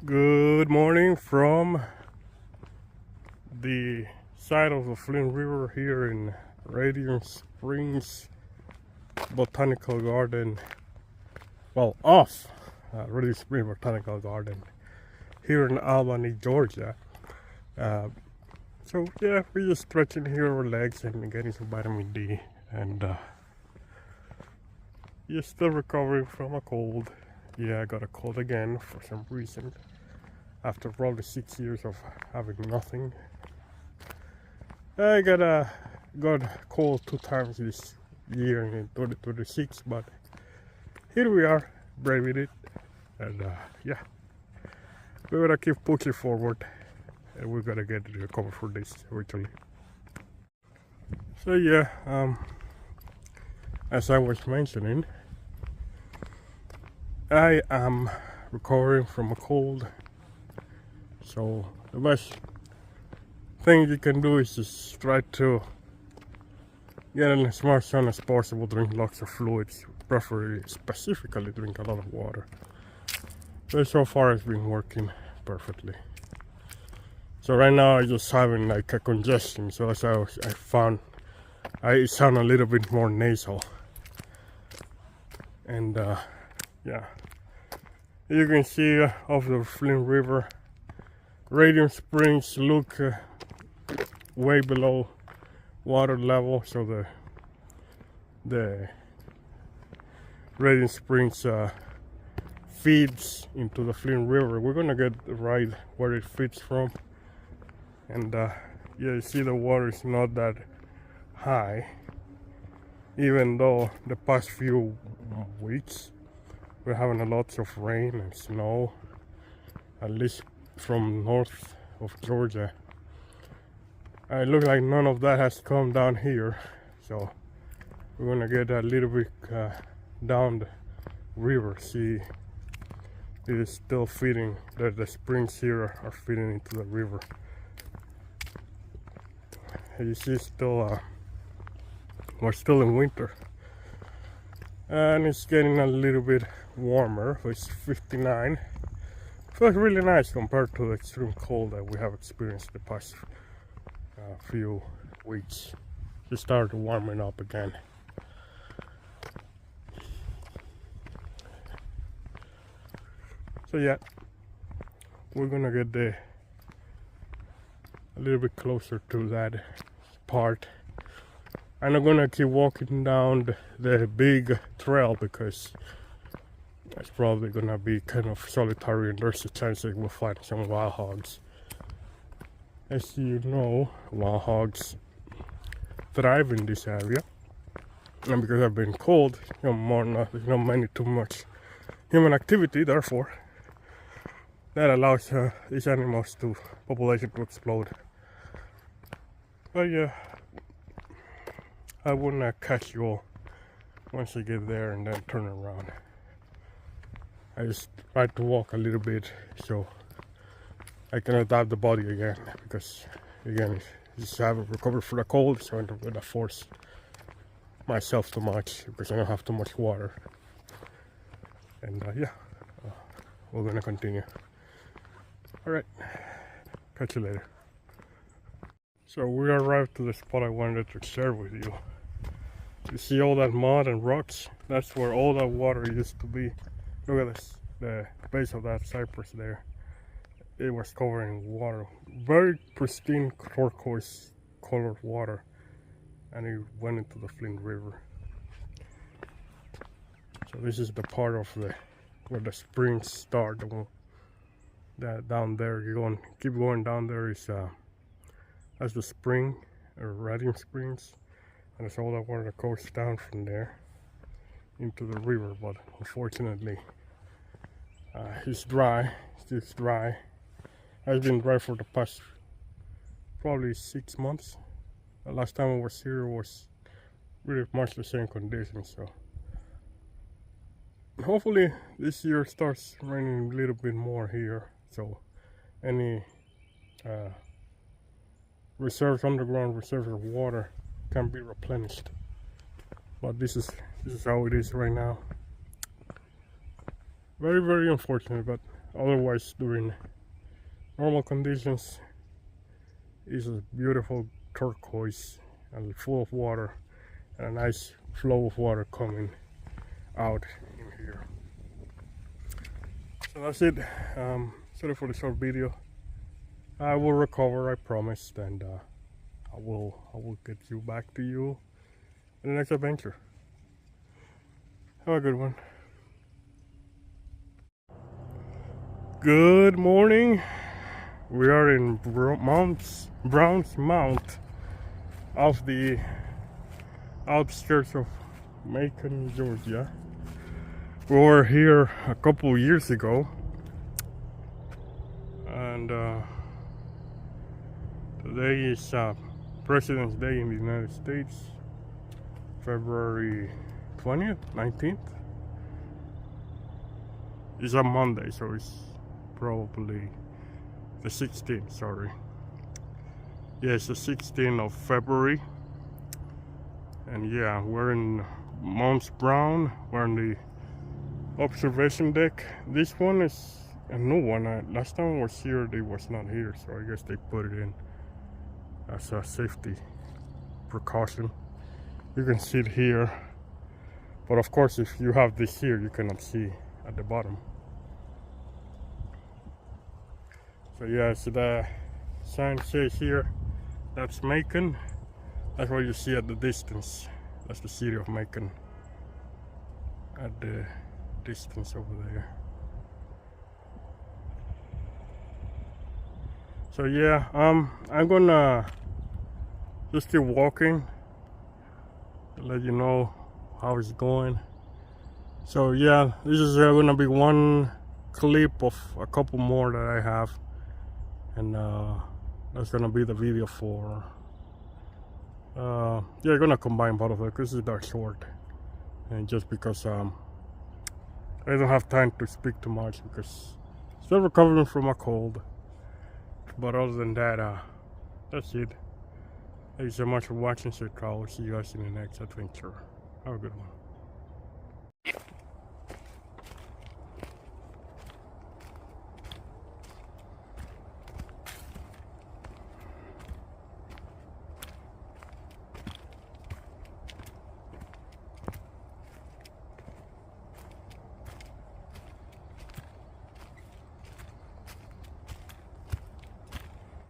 Good morning from the side of the Flint River here in Radium Springs Botanical Garden. Well, off Radium Springs Botanical Garden here in Albany, Georgia. So yeah, we're just stretching here our legs and getting some vitamin D, and you're still recovering from a cold. Yeah, I got a cold again for some reason. After probably 6 years of having nothing, I got a cold 2 times this year in 2026, but here we are, braving it, and yeah, we're gonna keep pushing forward, and we're gonna get to recover for this eventually. So yeah, as I was mentioning, I am recovering from a cold. So the best thing you can do is just try to get in as much sun as possible, drink lots of fluids, preferably specifically drink a lot of water. So far it's been working perfectly. So right now I just having like a congestion, so as I found I sound a little bit more nasal. And yeah, you can see off the Flint River, Radium Springs look way below water level, so the Radium Springs feeds into the Flint River. We're gonna get right where it feeds from, and yeah, you see the water is not that high, even though the past few weeks we're having a lot of rain and snow, at least from north of Georgia. It looks like none of that has come down here, so we're gonna get a little bit down the river. See, it is still feeding. The springs here are feeding into the river. As you see, still we're still in winter, and it's getting a little bit warmer. It's 59. Feels really nice compared to the extreme cold that we have experienced the past few weeks. It started warming up again. So yeah, we're gonna get a little bit closer to that part. I'm not gonna keep walking down the big trail because it's probably gonna be kind of solitary, and there's a chance that we'll find some wild hogs. As you know, wild hogs thrive in this area, and because I've been cold, there's not too much human activity. Therefore, that allows these animals to population to explode. But yeah, I wouldn't catch you all once you get there and then turn around. I just try to walk a little bit so I can adapt the body again, because again, just haven't recovered from the cold, so I'm not gonna force myself too much because I don't have too much water. And yeah, we're gonna continue. All right, catch you later. So we arrived to the spot I wanted to share with you. You see all that mud and rocks? That's where all that water used to be. Look at this, the base of that cypress there. It was covered in water, very pristine turquoise colored water, and it went into the Flint River. So this is the part of where the springs start. That down there, keep going down there is that's the spring, or Radium Springs, and it's all that water that goes down from there into the river. But unfortunately, it's dry. It's dry. It's been dry for the past probably 6 months. The last time I was here was really much the same conditions. So hopefully this year starts raining a little bit more here, so any underground reserves of water can be replenished. But this is how it is right now. very, very unfortunate, but otherwise during normal conditions it's a beautiful turquoise and full of water, and a nice flow of water coming out in here. So that's it. Sorry for the short video. I will recover, I promised, and I will get you back to you in the next adventure. Have a good one. Good morning. We are in Browns Mount, off the outskirts of Macon, Georgia. We were here a couple years ago, and today is President's Day in the United States, February 20th, 19th. It's a Monday, so it's probably the 16th, sorry. Yes, the 16th of February. And yeah, we're in Mount Brown. We're on the observation deck. This one is a new one. Last time I was here, they was not here, so I guess they put it in as a safety precaution. You can see it here, but of course if you have this here, you cannot see at the bottom. So yeah, so the sign says here, that's Macon. That's what you see at the distance. That's the city of Macon at the distance over there. So yeah, I'm gonna just keep walking, let you know how it's going. So yeah, this is gonna be one clip of a couple more that I have, and that's gonna be the video for yeah, I'm gonna combine both of them because it's that short, and just because I don't have time to speak too much because still recovering from a cold. But other than that, that's it. Thank you so much for watching. So I will see you guys in the next adventure. Have a good one.